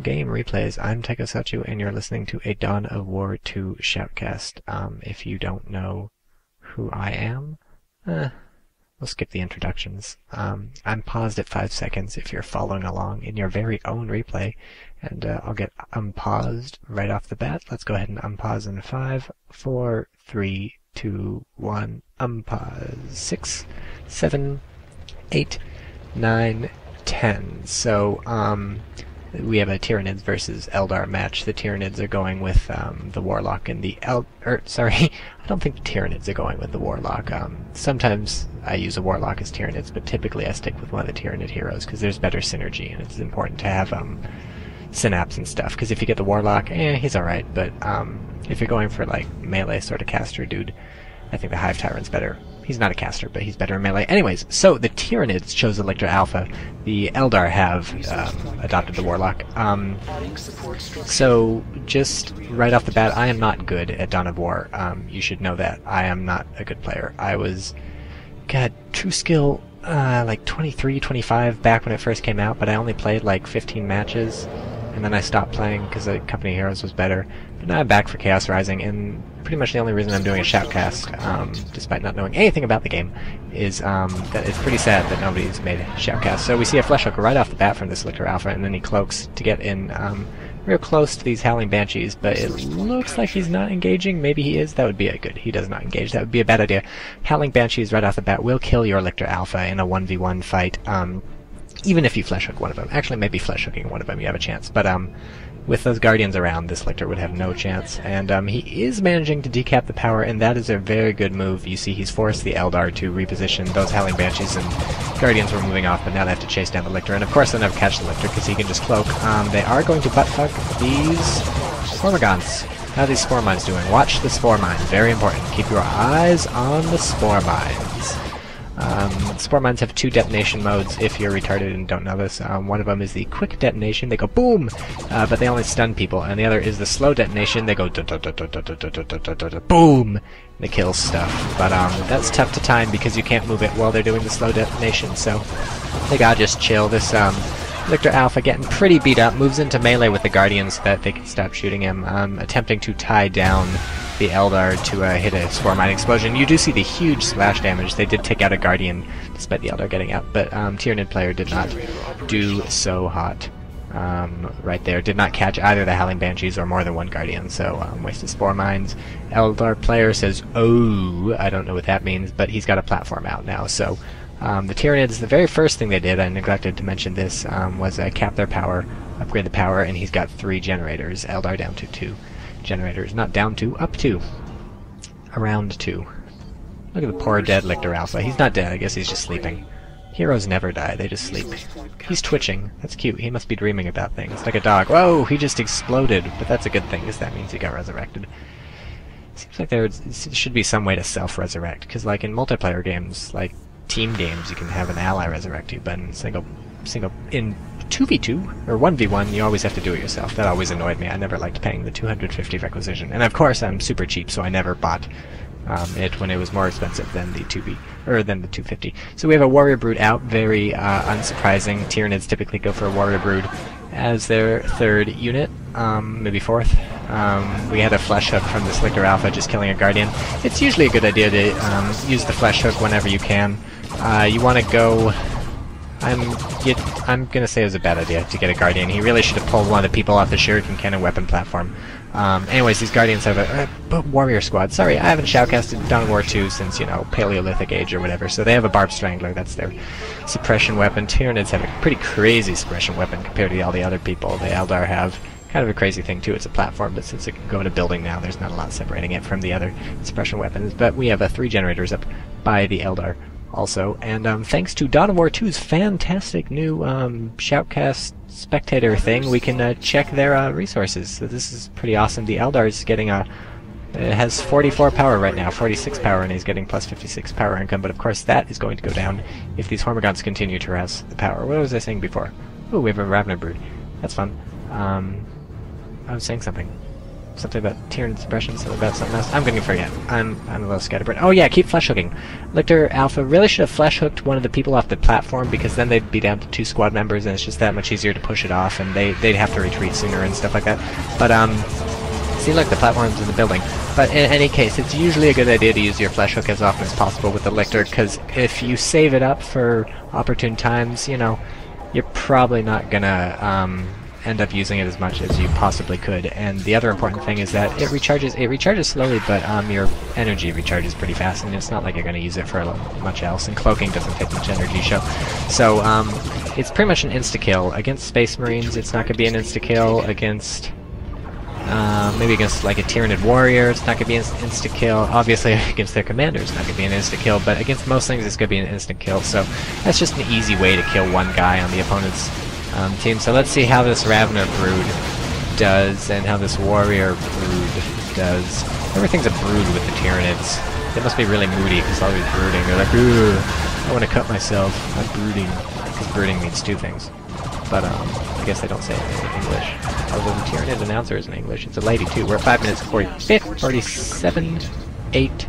game replays. I'm Taikosatsu, and you're listening to a Dawn of War 2 shoutcast. If you don't know who I am, we'll skip the introductions. I'm paused at 5 seconds if you're following along in your very own replay, and I'll get unpaused right off the bat. Let's go ahead and unpause in 5, 4, 3, 2, 1, unpause. 6, 7, 8, 9, 10. So, we have a Tyranids versus Eldar match. The Tyranids are going with the Warlock, and the I don't think the Tyranids are going with the Warlock. Sometimes I use a Warlock as Tyranids, but typically I stick with one of the Tyranid heroes because there's better synergy, and it's important to have synapse and stuff. Because if you get the Warlock, he's alright, but if you're going for like melee sort of caster dude, I think the Hive Tyrant's better. He's not a caster, but he's better in melee. Anyways, so the Tyranids chose the Lictor Alpha. The Eldar have adopted the Warlock. So just right off the bat, I am not good at Dawn of War. You should know that. I am not a good player. I was, true skill like 23, 25 back when it first came out, but I only played like 15 matches, and then I stopped playing because the Company Heroes was better. But now I'm back for Chaos Rising, and pretty much the only reason I'm doing a shoutcast, despite not knowing anything about the game, is that it's pretty sad that nobody's made a shoutcast. So we see a Flesh Hooker right off the bat from this Lictor Alpha, and then he cloaks to get in real close to these Howling Banshees, but it looks like he's not engaging. Maybe he is. That would be a good. He does not engage. That would be a bad idea. Howling Banshees right off the bat will kill your Lictor Alpha in a 1v1 fight, even if you Flesh Hook one of them. Actually, maybe Flesh Hooking one of them you have a chance, but with those Guardians around, this Lictor would have no chance, and he is managing to decap the power, and that is a very good move. You see he's forced the Eldar to reposition. Those Howling Banshees and Guardians were moving off, but now they have to chase down the Lictor, and of course they'll never catch the Lictor because he can just cloak. They are going to buttfuck these Swarmagons. How are these Spore Mines doing? Watch the Spore Mines, very important. Keep your eyes on the Spore Mines. Spore Mines have 2 detonation modes if you're retarded and don't know this. One of them is the quick detonation, they go boom, but they only stun people, and the other is the slow detonation, they go boom, they kill stuff. But that's tough to time because you can't move it while they're doing the slow detonation, so they gotta just chill. This Lictor Alpha getting pretty beat up, moves into melee with the Guardians so that they can stop shooting him, attempting to tie down the Eldar to hit a Spore Mine explosion. You do see the huge splash damage. They did take out a Guardian despite the Eldar getting out, but Tyranid player did not do so hot right there. Did not catch either the Howling Banshees or more than one Guardian, so wasted Spore Mines. Eldar player says, oh, I don't know what that means, but he's got a platform out now, so the Tyranids, the very first thing they did, I neglected to mention this, was cap their power, upgrade the power, and he's got 3 generators. Eldar down to 2 generators. Not down to, up to. Around 2. Look at the poor dead Lictor Alpha. He's not dead, I guess he's just sleeping. Heroes never die, they just sleep. He's twitching. That's cute. He must be dreaming about things. Like a dog. Whoa, he just exploded. But that's a good thing, because that means he got resurrected. Seems like there should be some way to self-resurrect, because like in multiplayer games, like team games, you can have an ally resurrect you, but in in 2v2 or 1v1 you always have to do it yourself. That always annoyed me. I never liked paying the 250 requisition, and of course I'm super cheap, so I never bought it when it was more expensive than the 250. So we have a Warrior Brood out. Very unsurprising. Tyranids typically go for a Warrior Brood as their 3rd unit, maybe 4th. We had a Flesh Hook from this Lictor Alpha just killing a Guardian. It's usually a good idea to use the Flesh Hook whenever you can. You want to go... I'm gonna say it was a bad idea to get a Guardian. He really should have pulled one of the people off the shuriken cannon weapon platform. Anyways, these Guardians have a Warrior Squad. Sorry, I haven't shoutcasted Dawn of War 2 since, Paleolithic Age or whatever, so they have a Barbed Strangler. That's their suppression weapon. Tyranids have a pretty crazy suppression weapon compared to all the other people. The Eldar have kind of a crazy thing too. It's a platform, but since it can go in a building now, there's not a lot separating it from the other suppression weapons. But we have 3 generators up by the Eldar also, and thanks to Dawn of War 2's fantastic new shoutcast spectator thing, we can check their resources. So this is pretty awesome. The Eldar is getting it has 44 power right now, 46 power, and he's getting plus 56 power income, but of course that is going to go down if these Hormigons continue to harass the power. What was I saying before? Oh, we have a Ravener Brood. That's fun. I was saying something. something about Tyranid suppression, something about something else. I'm gonna forget. I'm a little scatterbrained. Oh yeah, keep flesh hooking. Lictor Alpha really should have flesh hooked one of the people off the platform, because then they'd be down to 2 squad members, and it's just that much easier to push it off, and they'd have to retreat sooner and stuff like that. But seems like the platform's in the building. But in any case, it's usually a good idea to use your flesh hook as often as possible with the Lictor, because if you save it up for opportune times, you know, you're probably not gonna end up using it as much as you possibly could. And the other important thing is that it recharges slowly, but your energy recharges pretty fast, and it's not like you're going to use it for much else, and cloaking doesn't take much energy, so it's pretty much an insta-kill. Against Space Marines, it's not going to be an insta-kill. Against maybe against like a Tyranid warrior, it's not going to be an insta-kill. Obviously against their commander, it's not going to be an insta-kill, but against most things it's going to be an instant-kill. So that's just an easy way to kill one guy on the opponent's team. So let's see how this Ravener brood does, and how this warrior brood does. Everything's a brood with the Tyranids. They must be really moody, because always brooding. They're like, ooh, I want to cut myself. I'm brooding. Because brooding means 2 things. But I guess they don't say it in English. Although the Tyranid announcer is in English. It's a lady too. We're at 5 minutes 47, 8,